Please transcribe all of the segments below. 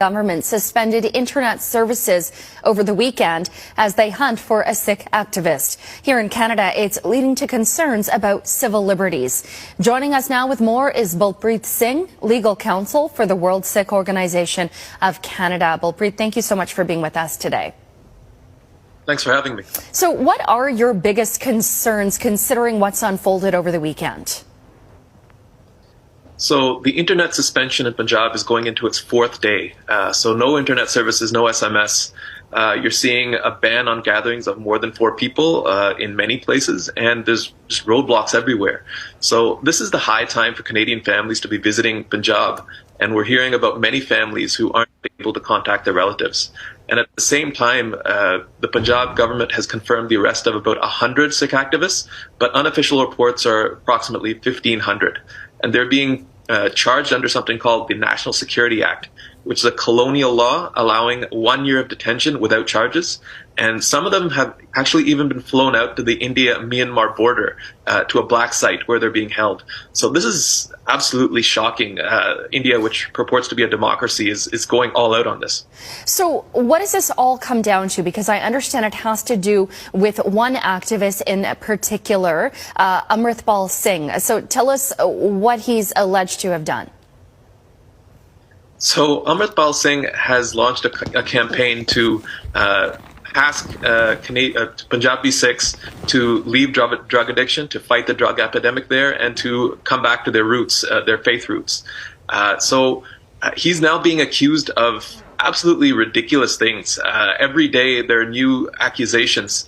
Government suspended internet services over the weekend as they hunt for a Sikh activist. Here in Canada, it's leading to concerns about civil liberties. Joining us now with more is Balpreet Singh, legal counsel for the World Sikh Organization of Canada. Balpreet, thank you so much for being with us today. Thanks for having me. So what are your biggest concerns considering what's unfolded over the weekend? So the internet suspension in Punjab is going into its fourth day. So no internet services, no SMS. You're seeing a ban on gatherings of more than 4 people in many places, and there's just roadblocks everywhere. So this is the high time for Canadian families to be visiting Punjab, and we're hearing about many families who aren't able to contact their relatives. And at the same time, the Punjab government has confirmed the arrest of about 100 Sikh activists, but unofficial reports are approximately 1,500. And they're being charged under something called the National Security Act, which is a colonial law allowing 1 year of detention without charges. And some of them have actually even been flown out to the India-Myanmar border to a black site where they're being held. So this is absolutely shocking. India, which purports to be a democracy, is going all out on this. So what does this all come down to? Because I understand it has to do with one activist in particular, Amritpal Singh. So tell us what he's alleged to have done. So Amritpal Singh has launched a campaign to ask Punjabi Sikhs to leave drug addiction, to fight the drug epidemic there, and to come back to their roots, their faith roots. So he's now being accused of absolutely ridiculous things. Every day there are new accusations.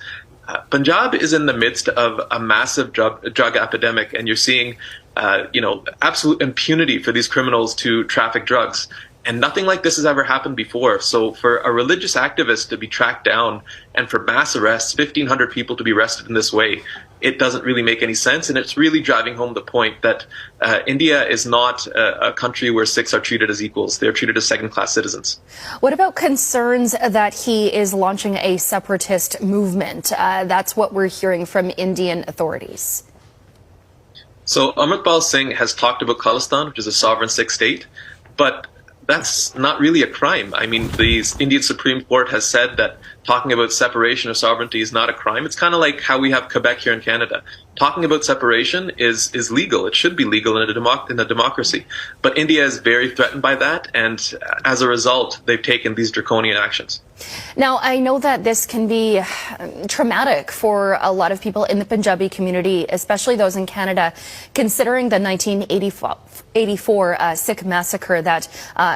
Punjab is in the midst of a massive drug epidemic, and you're seeing absolute impunity for these criminals to traffic drugs. And nothing like this has ever happened before. So for a religious activist to be tracked down and for mass arrests, 1,500 people to be arrested in this way, it doesn't really make any sense. And it's really driving home the point that India is not a country where Sikhs are treated as equals. They're treated as second-class citizens. What about concerns that he is launching a separatist movement? That's what we're hearing from Indian authorities. So Amritpal Singh has talked about Khalistan, which is a sovereign Sikh state, but that's not really a crime. I mean, the Indian Supreme Court has said that talking about separation of sovereignty is not a crime. It's kind of like how we have Quebec here in Canada. Talking about separation is legal. It should be legal in a democracy. But India is very threatened by that, and as a result, they've taken these draconian actions. Now, I know that this can be traumatic for a lot of people in the Punjabi community, especially those in Canada, considering the 1984 Sikh massacre that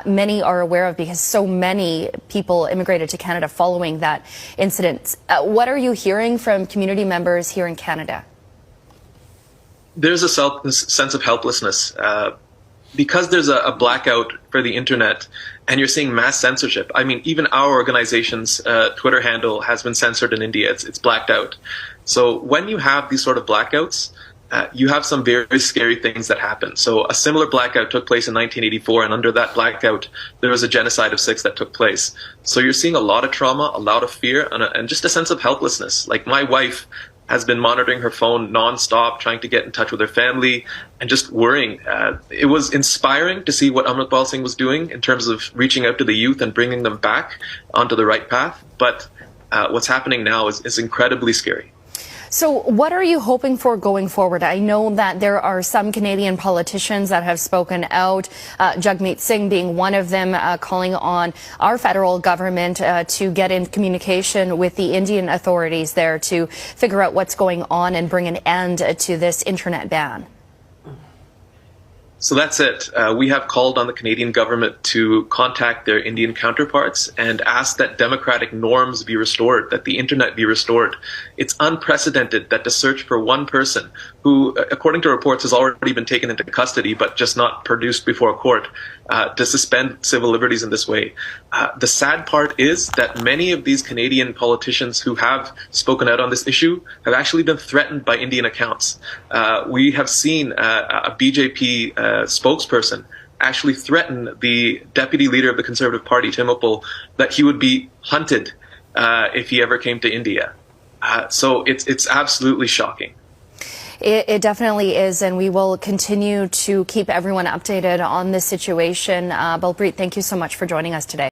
many are aware of because so many people immigrated to Canada following that incident. What are you hearing from community members here in Canada? There's a sense of helplessness. Because there's a blackout for the internet and you're seeing mass censorship. I mean, even our organization's Twitter handle has been censored in India. It's blacked out. So when you have these sort of blackouts, you have some very scary things that happen. So a similar blackout took place in 1984, and under that blackout, there was a genocide of Sikhs that took place. So you're seeing a lot of trauma, a lot of fear, and just a sense of helplessness. Like my wife has been monitoring her phone nonstop, trying to get in touch with her family and just worrying. It was inspiring to see what Amritpal Singh was doing in terms of reaching out to the youth and bringing them back onto the right path. But what's happening now is incredibly scary. So what are you hoping for going forward? I know that there are some Canadian politicians that have spoken out, Jagmeet Singh being one of them, calling on our federal government to get in communication with the Indian authorities there to figure out what's going on and bring an end to this internet ban. So that's it. We have called on the Canadian government to contact their Indian counterparts and ask that democratic norms be restored, that the internet be restored. It's unprecedented that to search for one person who, according to reports, has already been taken into custody but just not produced before a court, to suspend civil liberties in this way. The sad part is that many of these Canadian politicians who have spoken out on this issue have actually been threatened by Indian accounts. We have seen a BJP spokesperson actually threaten the deputy leader of the Conservative Party, Tim Uppal, that he would be hunted if he ever came to India. So it's absolutely shocking. It definitely is, and we will continue to keep everyone updated on this situation. Balpreet, thank you so much for joining us today.